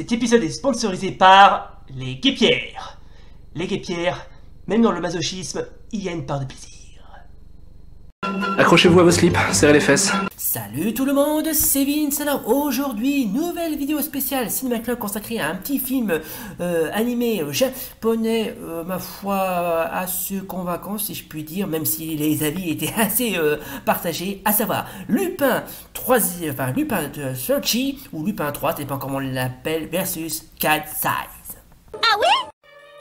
Cet épisode est sponsorisé par les guêpières. Les guêpières, même dans le masochisme, il y a une part de plaisir. Accrochez-vous à vos slips, serrez les fesses. Salut tout le monde, c'est Vince. Alors aujourd'hui, nouvelle vidéo spéciale Cinéma Club consacrée à un petit film animé japonais, ma foi, assez convaincant si je puis dire, même si les avis étaient assez partagés, à savoir Lupin 3, enfin Lupin de Searchy, ou Lupin 3, ça dépend comment on l'appelle, versus Cat Size. Ah oui?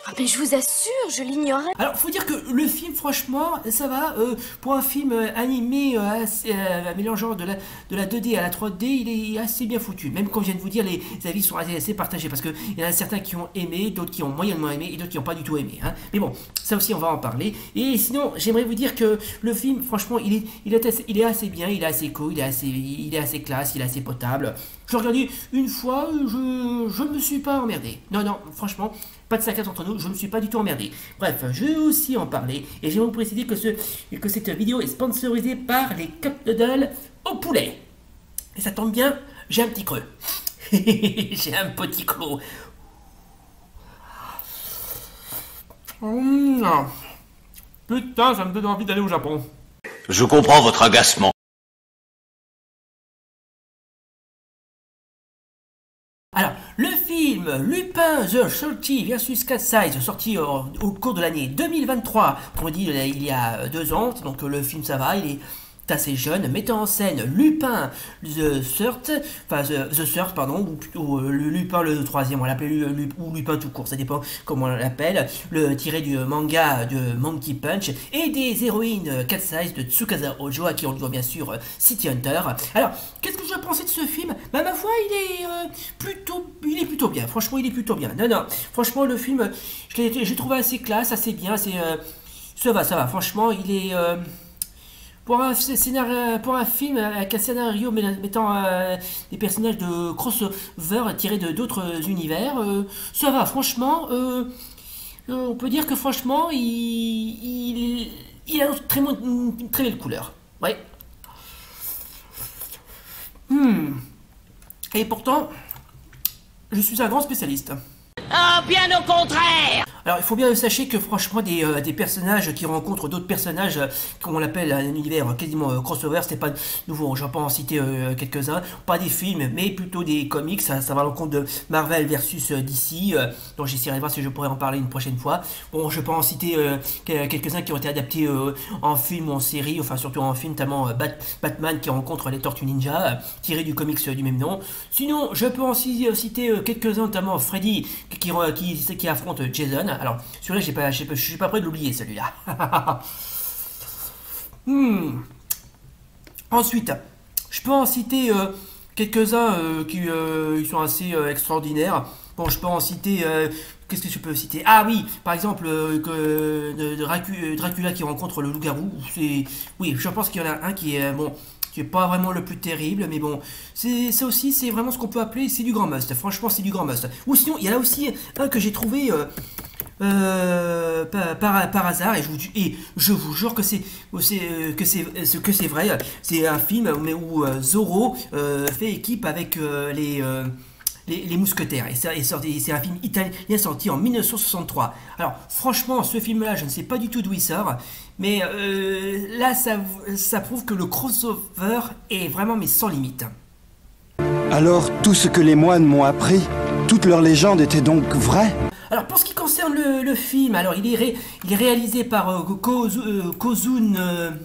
Ah mais je vous assure, je l'ignorais. Alors, faut dire que le film, franchement, ça va, pour un film animé mélangeant de la 2D à la 3D, il est assez bien foutu. Même comme je viens de vous dire, les avis sont assez partagés, parce qu'il y en a certains qui ont aimé, d'autres qui ont moyennement aimé, et d'autres qui n'ont pas du tout aimé. Hein. Mais bon, ça aussi, on va en parler. Et sinon, j'aimerais vous dire que le film, franchement, il est assez bien, il est assez cool, il est assez classe, il est assez potable. Je l'ai regardé une fois, je ne me suis pas emmerdé. Non, franchement, pas de saccade entre nous, je ne me suis pas du tout emmerdé. Bref, je vais aussi en parler, et je vais vous préciser que cette vidéo est sponsorisée par les Cup Noodles au poulet. Et ça tombe bien, j'ai un petit creux. J'ai un petit clos. Putain, ça me donne envie d'aller au Japon. Je comprends votre agacement. Alors, le film Lupin the Thirty versus Cat Size, sorti au cours de l'année 2023, on dit il y a 2 ans, donc le film ça va, il est assez jeune, mettant en scène Lupin the Third, enfin the Third, pardon, ou le Lupin le troisième, on l'appelle ou Lupin tout court, ça dépend comment on l'appelle, le tiré du manga de Monkey Punch, et des héroïnes Cat Size de Tsukasa Ojo, à qui on doit bien sûr City Hunter. Alors, qu'est-ce que j'ai pensé de ce film? Bah ma foi, il est plutôt bien, franchement il est plutôt bien. Non, franchement le film, j'ai trouvé assez classe, assez bien, ça va, franchement il est... Pour un film avec un scénario mettant des personnages de crossover tirés de d'autres univers, ça va, franchement, on peut dire que franchement, il a une très belle couleur. Ouais. Et pourtant, je suis un grand spécialiste. Ah, bien au contraire. Alors il faut bien sachez que franchement des personnages qui rencontrent d'autres personnages, comme on l'appelle un univers quasiment crossover, c'est pas nouveau, j'en peux en citer quelques-uns, pas des films mais plutôt des comics, ça va à l'encontre de Marvel versus DC, dont j'essaierai de voir si je pourrais en parler une prochaine fois. Bon, je peux en citer quelques-uns qui ont été adaptés en film ou en série, enfin surtout en film, notamment Batman qui rencontre les Tortues Ninja, tiré du comics du même nom. Sinon, je peux en citer quelques-uns, notamment Freddy qui affronte Jason. Alors, celui-là, je suis pas prêt de l'oublier, celui-là. Ensuite, je peux en citer quelques-uns qui sont assez extraordinaires. Bon, je peux en citer... qu'est-ce que je peux citer? Ah oui, par exemple, Dracula qui rencontre le loup-garou. Oui, je pense qu'il y en a un qui est... bon, qui est pas vraiment le plus terrible, mais bon, ça aussi, c'est vraiment ce qu'on peut appeler, c'est du grand must. Franchement, c'est du grand must. Ou sinon, il y en a aussi un que j'ai trouvé... par hasard, et je vous jure que c'est vrai. C'est un film où Zorro fait équipe avec les mousquetaires, et c'est un film italien sorti en 1963. Alors franchement, ce film là, je ne sais pas du tout d'où il sort, mais là ça prouve que le crossover est vraiment mais sans limite. Alors tout ce que les moines m'ont appris, toute leur légende était donc vraie? Alors pour ce qui concerne le film, alors il est réalisé par Kozun,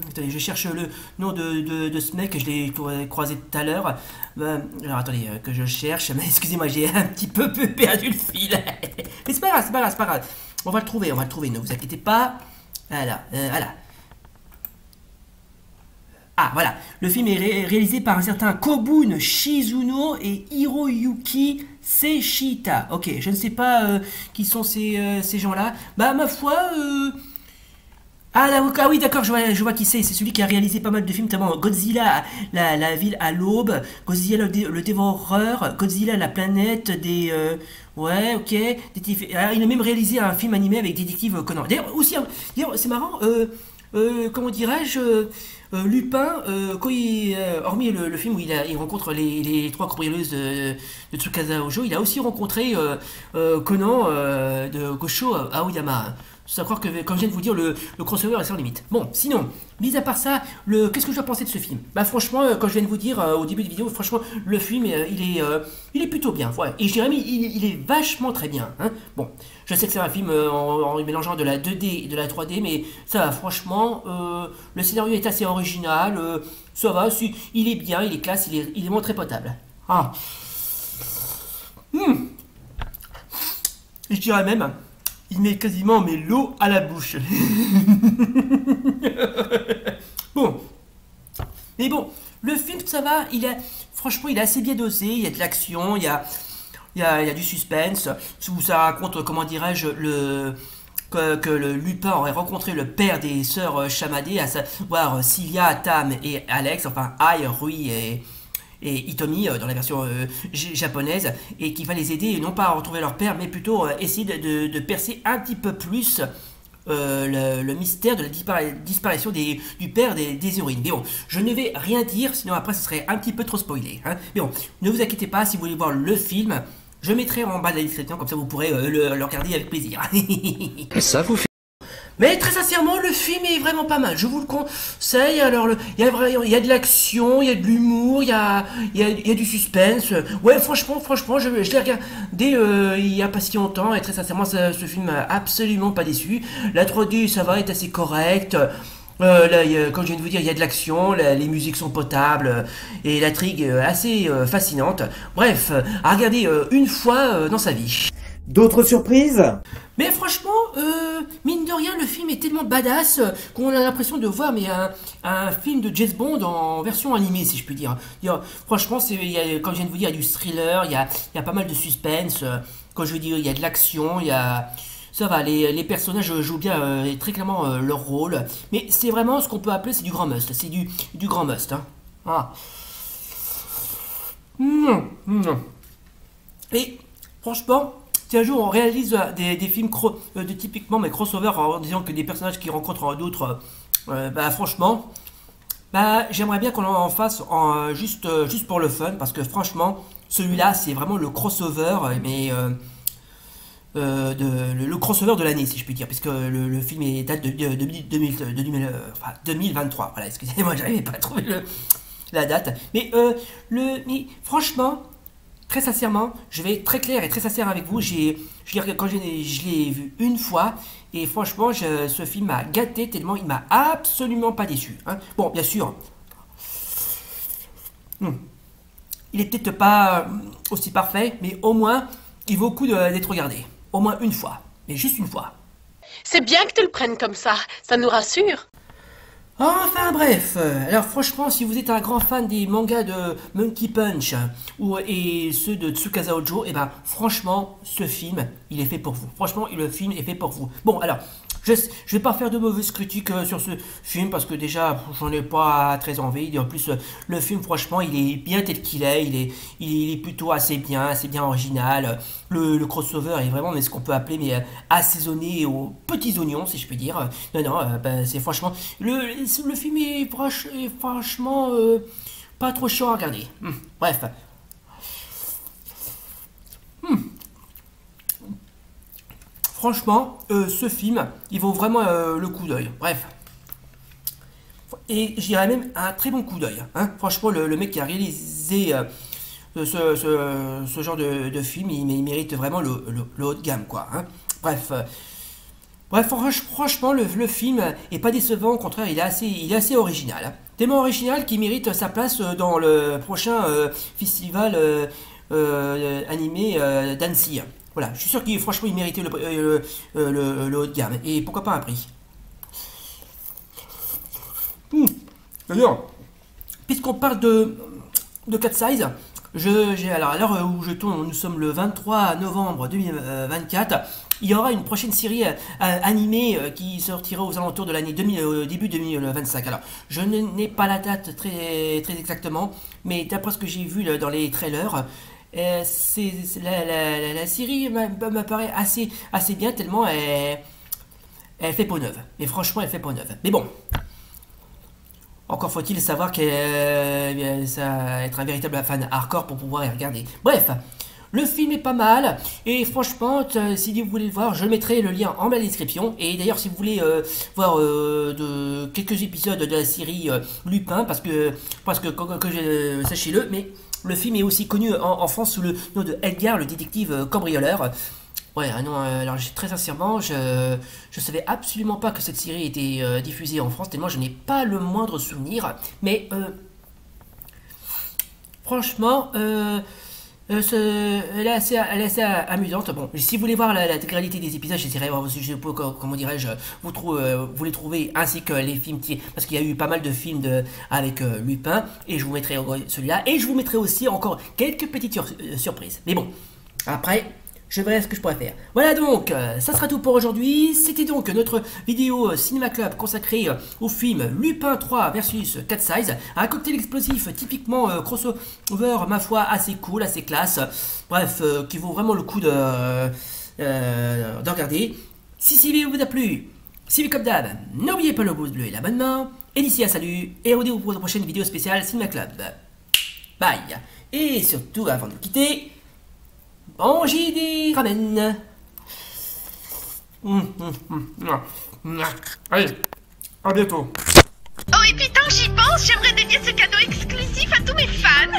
attendez, je cherche le nom de ce mec, je l'ai croisé tout à l'heure. Alors attendez que je cherche, mais excusez-moi, j'ai un petit peu perdu le fil. Mais c'est pas grave. On va le trouver, ne vous inquiétez pas. Voilà. Ah voilà, le film est réalisé par un certain Kobun Shizuno et Hiroyuki Seshita. Ok, je ne sais pas qui sont ces gens-là. Bah ma foi... Ah oui d'accord, je vois qui c'est celui qui a réalisé pas mal de films, notamment Godzilla, la ville à l'aube, Godzilla le dévoreur, Godzilla la planète des... ouais, ok. Alors, il a même réalisé un film animé avec Détective Conan. D'ailleurs, aussi, c'est marrant, comment dirais-je, Lupin, hormis le film où il rencontre les trois cambrioleuses de Tsukasa Ojo, il a aussi rencontré Conan de Gosho Aoyama. C'est à croire que, comme je viens de vous dire, le crossover est sans limite. Bon, sinon, mis à part ça, qu'est-ce que je dois penser de ce film? Bah franchement, comme je viens de vous dire au début de vidéo, franchement, le film, il est plutôt bien. Ouais. Et je dirais même, il est vachement très bien. Hein. Bon, je sais que c'est un film en mélangeant de la 2D et de la 3D, mais ça va, franchement, le scénario est assez original, ça va, il est bien, il est classe, il est vraiment très potable. Ah. Je dirais même... Il met quasiment l'eau à la bouche. Bon. Mais bon, le film, ça va, franchement, il est assez bien dosé, il y a de l'action, il y a du suspense, où ça raconte, comment dirais-je, que le Lupin aurait rencontré le père des sœurs Chamadé, à savoir Cilia, Tam et Alex, enfin Ai, Rui et Hitomi dans la version japonaise, et qu'il va les aider non pas à retrouver leur père, mais plutôt essayer de percer un petit peu plus le mystère de la disparition du père des héroïnes. Mais bon, je ne vais rien dire, sinon après ce serait un petit peu trop spoilé. Hein. Mais bon, ne vous inquiétez pas, si vous voulez voir le film, je mettrai en bas de la description, comme ça vous pourrez le regarder avec plaisir. Ça vous fait... Mais très sincèrement, le film est vraiment pas mal. Je vous le conseille. Alors, il y a de l'action, il y a de l'humour, il y a du suspense. Ouais, franchement, je l'ai regardé il y a pas si longtemps. Et très sincèrement, ce film m'a absolument pas déçu. La 3D, ça va, est assez correcte. Comme je viens de vous dire, il y a de l'action, les musiques sont potables, et l'intrigue assez fascinante. Bref, à regarder une fois dans sa vie. D'autres surprises? Mais franchement, mine de rien, le film est tellement badass qu'on a l'impression de voir un film de James Bond en version animée, si je puis dire. Franchement, comme je viens de vous dire, il y a du thriller, il y a pas mal de suspense. Comme je veux dire, il y a de l'action, ça va, les personnages jouent bien très clairement leur rôle. Mais c'est vraiment ce qu'on peut appeler, c'est du grand must. C'est du grand must. Hein. Ah. Et franchement... Si un jour on réalise des films typiquement crossover en disant que des personnages qui rencontrent d'autres, franchement, j'aimerais bien qu'on en fasse juste pour le fun, parce que franchement, celui-là c'est vraiment le crossover, mais le crossover de l'année, si je puis dire, puisque le film date de 2023. Voilà, excusez-moi, j'arrivais pas à trouver la date. Mais franchement. Très sincèrement, je vais être très clair et très sincère avec vous. Je l'ai vu une fois, et franchement, ce film m'a gâté tellement il m'a absolument pas déçu. Hein. Bon, bien sûr, il est peut-être pas aussi parfait, mais au moins, il vaut le coup d'être regardé. Au moins une fois, mais juste une fois. C'est bien que tu le prennes comme ça nous rassure. Enfin bref, alors franchement, si vous êtes un grand fan des mangas de Monkey Punch et ceux de Tsukasa Ojo, et franchement, ce film, il est fait pour vous. Franchement, le film est fait pour vous. Bon, alors, je vais pas faire de mauvaises critiques sur ce film, parce que déjà, j'en ai pas très envie. Et en plus, le film, franchement, il est bien tel qu'il est. Il est plutôt assez bien original. Le crossover est vraiment ce qu'on peut appeler assaisonné aux petits oignons, si je puis dire. Non, c'est franchement... Le film est franchement pas trop chiant à regarder. Bref. Franchement, ce film, il vaut vraiment le coup d'œil. Bref. Et je dirais même un très bon coup d'œil. Hein. Franchement, le mec qui a réalisé ce genre de film, il mérite vraiment le haut de gamme, quoi. Hein. Bref, franchement, le film est pas décevant. Au contraire, il est assez original. Hein. Tellement original qu'il mérite sa place dans le prochain festival animé d'Annecy. Voilà, je suis sûr qu'il méritait le haut de gamme. Et pourquoi pas un prix. D'ailleurs, puisqu'on parle de Cat Size, alors à l'heure où je tourne, nous sommes le 23 novembre 2024. Il y aura une prochaine série animée qui sortira aux alentours de l'année début 2025. Alors, je n'ai pas la date très, très exactement, mais d'après ce que j'ai vu dans les trailers, la série me paraît assez bien, tellement elle fait peau neuve. Mais franchement, elle fait peau neuve. Mais bon. Encore faut-il savoir que ça être un véritable fan hardcore pour pouvoir y regarder. Bref, le film est pas mal, et franchement, si vous voulez le voir, je mettrai le lien en bas de la description. Et d'ailleurs, si vous voulez voir quelques épisodes de la série Lupin, parce que sachez-le, mais le film est aussi connu en France sous le nom de Edgar, le détective cambrioleur. Ouais, non, alors très sincèrement, je savais absolument pas que cette série était diffusée en France, tellement je n'ai pas le moindre souvenir. Mais franchement, elle est assez amusante. Bon, si vous voulez voir l'intégralité des épisodes, j'essaierai de voir aussi, comment dirais-je, vous les trouvez, ainsi que les films, parce qu'il y a eu pas mal de films avec Lupin, et je vous mettrai celui-là, et je vous mettrai aussi encore quelques petites surprises. Mais bon, après, je verrai ce que je pourrais faire. Voilà donc, ça sera tout pour aujourd'hui. C'était donc notre vidéo Cinéma Club consacrée au film Lupin 3 versus Cat Size. Un cocktail explosif typiquement crossover, ma foi, assez cool, assez classe. Bref, qui vaut vraiment le coup de regarder. Si cette vidéo vous a plu, suivez comme d'hab, n'oubliez pas le pouce bleu et l'abonnement. Et d'ici là, salut, et rendez-vous pour la prochaine vidéo spéciale Cinéma Club. Bye. Et surtout, avant de quitter, bon, j'ai des ramen. Allez, à bientôt. Oh, et puis tant que j'y pense, j'aimerais dédier ce cadeau exclusif à tous mes fans.